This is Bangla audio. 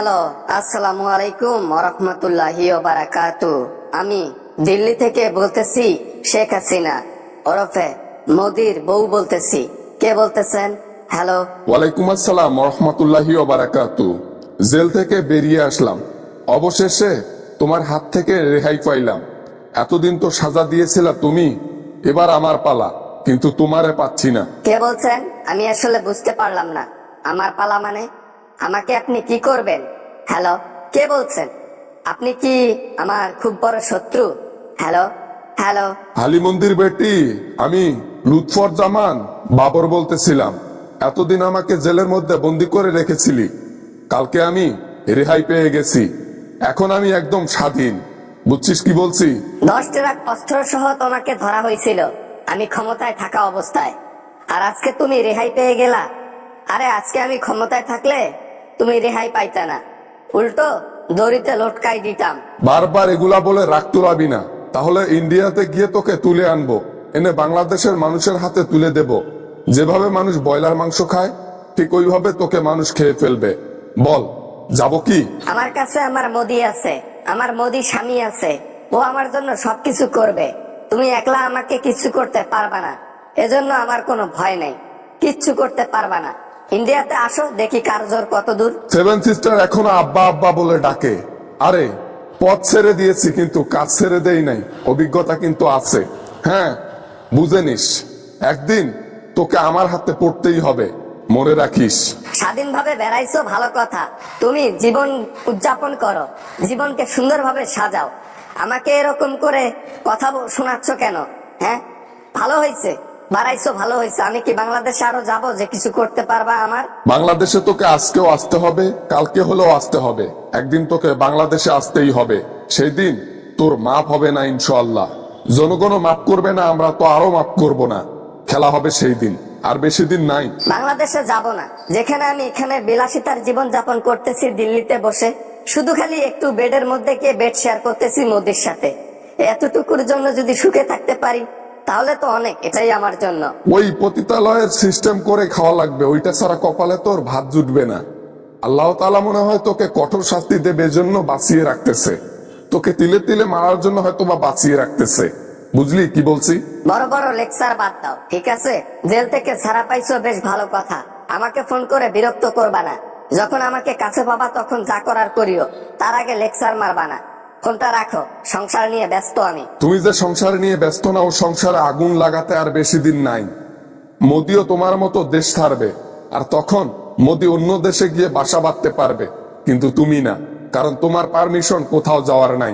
হ্যালো, আসসালামু আলাইকুম ওরহমতুল্লাহি ওয়া বারাকাতুহু। আমি দিল্লি থেকে বলতেছি, শেখ হাসিনা ওরফে মোদির বউ বলতেছি। কে বলতেছেন? হ্যালো। ওয়ালাইকুম আসসালাম রহমতুল্লাহি ওয়া বারাকাতুহু। জেল থেকে বেরিয়ে আসলাম, অবশেষে তোমার হাত থেকে রেহাই পাইলাম। এতদিন তো সাজা দিয়েছিলা তুমি, এবার আমার পালা, কিন্তু তোমারে পাচ্ছি না। কে বলছেন? আমি আসলে বুঝতে পারলাম না। আমার পালা মানে? আমাকে আপনি কি করবেন? হ্যালো, কে বলছেন? আপনি কি আমার খুব বড় শত্রু? Hello hello. হালি মন্দির বেটি, আমি লুৎফর জামান বাবর বলতেছিলাম। এতদিন আমাকে জেলের মধ্যে বন্দি করে রেখেছিলি, কালকে আমি রেহাই পেয়ে গেছি। এখন আমি একদম স্বাধীন, বুঝছিস কি বলছি? 10 ট্রাক অস্ত্র সহ তোমাকে ধরা হয়েছিল আমি ক্ষমতায় থাকা অবস্থায়, আর আজকে তুমি রেহাই পেয়ে গেলা। আরে আজকে আমি ক্ষমতায় থাকলে তুমি রেহাই পাইতা না, উল্টো দড়িতে লটকাই দিতাম। বারবার এগুলা বলে রাগ তুলাবি না, তাহলে ইন্ডিয়াতে গিয়ে তোকে তুলে আনবো, এনে বাংলাদেশের মানুষের হাতে তুলে দেব। যেভাবে মানুষ ব্রয়লার মাংস খায়, ঠিক ওইভাবে তোকে মানুষ খেয়ে ফেলবে। বল, যাব কি? আমার কাছে আমার মোদি আছে, আমার মোদি স্বামী আছে, ও আমার জন্য সবকিছু করবে। তুমি একলা আমাকে কিচ্ছু করতে পারবা না, এজন্য আমার কোনো ভয় নেই। কিচ্ছু করতে পারবা না। ইন্ডিয়াতে আসো, দেখি কার জোর কত দূর। সেভেন সিস্টার এখনো আব্বা আব্বা বলে ডাকে। আরে পথ ছেড়ে দিয়েছি, কিন্তু কাজ ছেড়ে দেই নাই। অভিজ্ঞতা কিন্তু আছে। হ্যাঁ, বুঝে নিস, একদিন তোকে আমার হাতে পড়তেই হবে, মনে রাখিস। স্বাধীনভাবে বেড়াইছো ভালো কথা, তুমি জীবন উদযাপন করো, জীবনকে সুন্দরভাবে সাজাও। আমাকে এরকম করে কথা শোনাচ্ছ কেন? হ্যাঁ, ভালো হয়েছে বাড়াইছো, ভালো হয়েছে। আমি কি বাংলাদেশে আরো যাব যে কিছু করতে পারবা আমার? বাংলাদেশে তোকে আজকেও আসতে হবে, কালকে হলেও আসতে হবে। একদিন তোকে বাংলাদেশে আসতেই হবে। সেই দিন তোর মাপ হবে না ইনশাআল্লাহ। জনগণও মাপ করবে না, আমরা তো আরো মাপ করব না। খেলা হবে সেই দিন, আর বেশি দিন নাই। বাংলাদেশে যাব না, যেখানে আমি এখানে বিলাসিতার জীবন যাপন করতেছি দিল্লিতে বসে, শুধু খালি একটু বেডের মধ্যে গিয়ে বেড শেয়ার করতেছি মোদির সাথে। এতটুকুর জন্য যদি সুখে থাকতে পারি তাহলে তো অনেক, এটাই আমার জন্য। ওই পতিতালয়ের সিস্টেম করে খাওয়া লাগবে, ওইটা ছাড়া কপালে তোর ভাত জুটবে না। আল্লাহ তাআলা মনে হয় তোকে কঠোর শাস্তি দেবে, জন্য বাঁচিয়ে রাখতেছে। তোকে তিলে তিলে মারার জন্য হয়তো বা বাঁচিয়ে রাখতেছে। বুঝলি কি বলছি? বড় বড় লেকচার বাদ দাও, ঠিক আছে? জেল থেকে ছাড়া পাইছো, বেশ ভালো কথা। আমাকে ফোন করে বিরক্ত করবা না। যখন আমাকে কাছে পাবা তখন যা করার করিও, তার আগে লেকচার মারবা না। ফোনটা রাখো, সংসার নিয়ে ব্যস্ত আমি। তুমি যে সংসার নিয়ে ব্যস্ত না, ও সংসারে আগুন লাগাতে আর বেশি দিন নাই। মোদিও তোমার মতো দেশ ছাড়বে, আর তখন মোদি অন্য দেশে গিয়ে বাসা বাঁধতে পারবে, কিন্তু তুমি না, কারণ তোমার পারমিশন কোথাও যাওয়ার নাই।